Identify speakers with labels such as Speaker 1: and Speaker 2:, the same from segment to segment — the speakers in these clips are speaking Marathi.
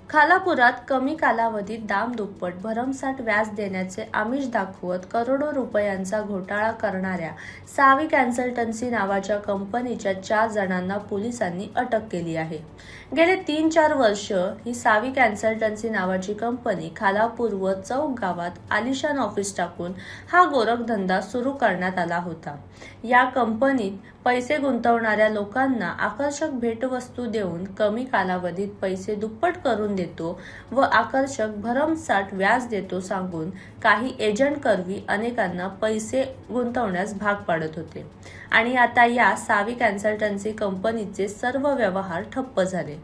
Speaker 1: खालापुरात कमी कालावधीत दामदुप्पट भरमसाठ व्याज देण्याचे आमिष दाखवत करोडो रुपयांचा घोटाळा करणाऱ्या सावी कन्सल्टन्सी नावाच्या कंपनीच्या 4 जणांना पोलिसांनी अटक केली आहे। गेले 3-4 वर्ष ही सावी कन्सल्टन्सी नावाची कंपनी खालापूर व चौक गावात आलिशान ऑफिस टाकून हा गोरखधंदा सुरू करण्यात आला होता। या कंपनीत पैसे गुंतवणाऱ्या लोकांना आकर्षक भेटवस्तू देऊन कमी कालावधीत पैसे दुप्पट करून देतो व आकर्षक भरमसाठ व्याज देतो सांगून काही एजंट करवी अनेकांना पैसे गुंतवण्यास भाग पाडत होते आणि आता या सावी कन्सल्टन्सी कंपनीचे सर्व व्यवहार ठप्प झाले।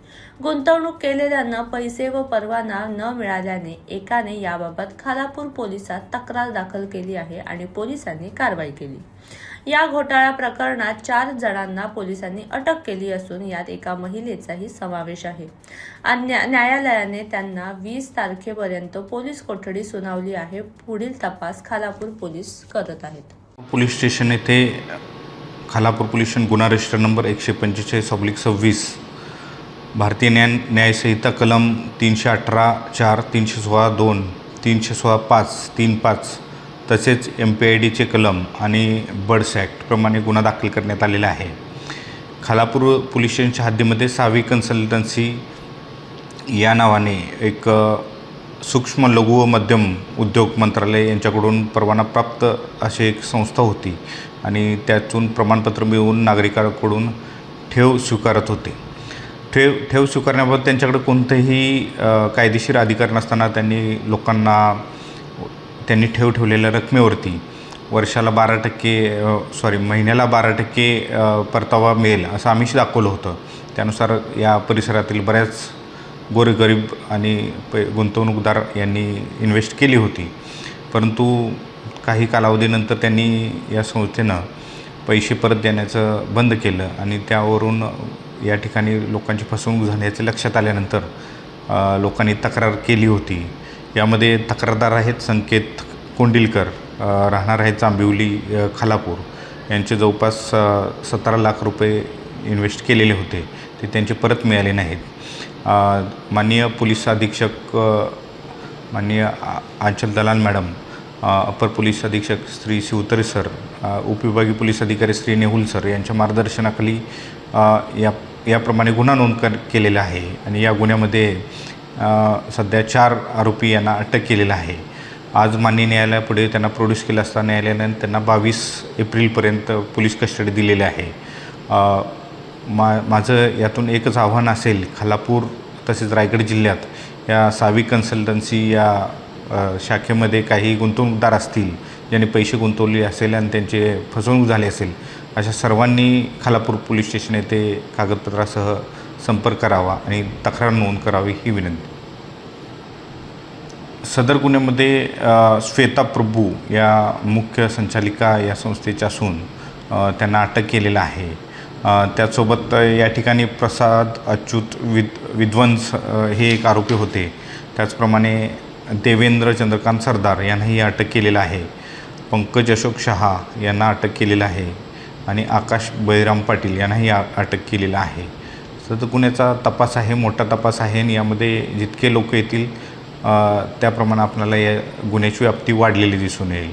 Speaker 1: गुंतवणूक केलेल्यांना पैसे व परवाना न मिळाल्याने एकाने याबाबत खालापूर पोलिसात तक्रार दाखल केली आहे आणि पोलिसांनी कारवाई केली। या घोटाळा प्रकरणात 4 जणांना पोलिसांनी अटक केली असून यात एका महिलेचाही समावेश आहे। न्यायालयाने त्यांना 20 तारखेपर्यंत पोलीस कोठडी सुनावली आहे। पुढील तपास खालापूर पोलीस करत आहेत।
Speaker 2: पोलीस स्टेशन येथे खालापूर पोलीस स्टेशन गुन्हा रजिस्टर नंबर 145/26 भारतीय न्याय संहिता कलम 318(4), 316(2), 316(5), 3(5) तसेच MPIDचे कलम आणि बर्ड्स ॲक्ट प्रमाणे गुन्हा दाखल करण्यात आलेला आहे। खालापूर पोलीस स्टेशनच्या हद्दीमध्ये सावी कन्सल्टन्सी या नावाने एक सूक्ष्म लघु व मध्यम उद्योग मंत्रालय यांच्याकडून परवाना प्राप्त अशी एक संस्था होती आणि त्यातून प्रमाणपत्र मिळवून नागरिकांकडून ठेव स्वीकारत होते। ठेव स्वीकारण्याबाबत त्यांच्याकडे कोणतेही कायदेशीर अधिकार नसताना त्यांनी ठेव ठेवलेल्या रकमेवरती वर्षाला 12% महिन्याला 12% परतावा मिळेल असं आमिष दाखवलं होतं। त्यानुसार या परिसरातील बऱ्याच गोरगरीब आणि गुंतवणूकदार यांनी इन्व्हेस्ट केली होती, परंतु काही कालावधीनंतर त्यांनी या संस्थेनं पैसे परत देण्याचं बंद केलं आणि त्यावरून या ठिकाणी लोकांची फसवणूक झाल्याचे लक्षात आल्यानंतर लोकांनी तक्रार केली होती। यामध्ये तक्रारदार आहेत संकेत कोंडिलकर, राहणार आहेत जांभिवली खालापूर, यांचे जवळपास 17 लाख रुपये इन्व्हेस्ट केलेले होते, ते त्यांचे परत मिळाले नाहीत। माननीय पोलीस अधीक्षक माननीय आंचल दलाल मॅडम, अपर पोलीस अधीक्षक श्री शिवतरे सर, उपविभागीय पोलीस अधिकारी श्री नेहुल सर यांच्या मार्गदर्शनाखाली याप्रमाणे गुन्हा नोंद केलेला आहे आणि या गुन्ह्यामध्ये सध्या 4 आरोपी यांना अटक केलेला आहे। आज माननीय न्यायालयापुढे त्यांना प्रोड्यूस केलं असता न्यायालयाने त्यांना 22 एप्रिलपर्यंत पोलीस कस्टडी दिलेली आहे। माझं यातून एकच आव्हान असेल, खालापूर तसेच रायगड जिल्ह्यात या सावी कन्सल्टन्सी या शाखेमध्ये काही गुंतवणूकदार असतील ज्यांनी पैसे गुंतवले असेल आणि त्यांचे फसवणूक झाली असेल, अशा सर्वांनी खालापूर पोलीस स्टेशन येथे कागदपत्रासह संपर्क करावा आणि तक्रार नोंद करावी ही विनंती। सदर गुन्ह्यामध्ये श्वेता प्रभू या मुख्य संचालिका या संस्थेच्या असून त्यांना अटक केलेलं आहे। त्यासोबत या ठिकाणी प्रसाद अच्युत विद्वंस हे एक आरोपी होते। त्याचप्रमाणे देवेंद्र चंद्रकांत सरदार यांनाही अटक केलेलं आहे। पंकज अशोक शहा यांना अटक केलेलं आहे आणि आकाश बळीराम पाटील यांनाही अटक केलेलं आहे। सदर गुन्ह्याचा तपास आहे, मोठा तपास आहे आणि यामध्ये जितके लोक येतील त्याप्रमाणे आपल्याला या गुन्ह्याची व्याप्ती वाढलेली दिसून येईल।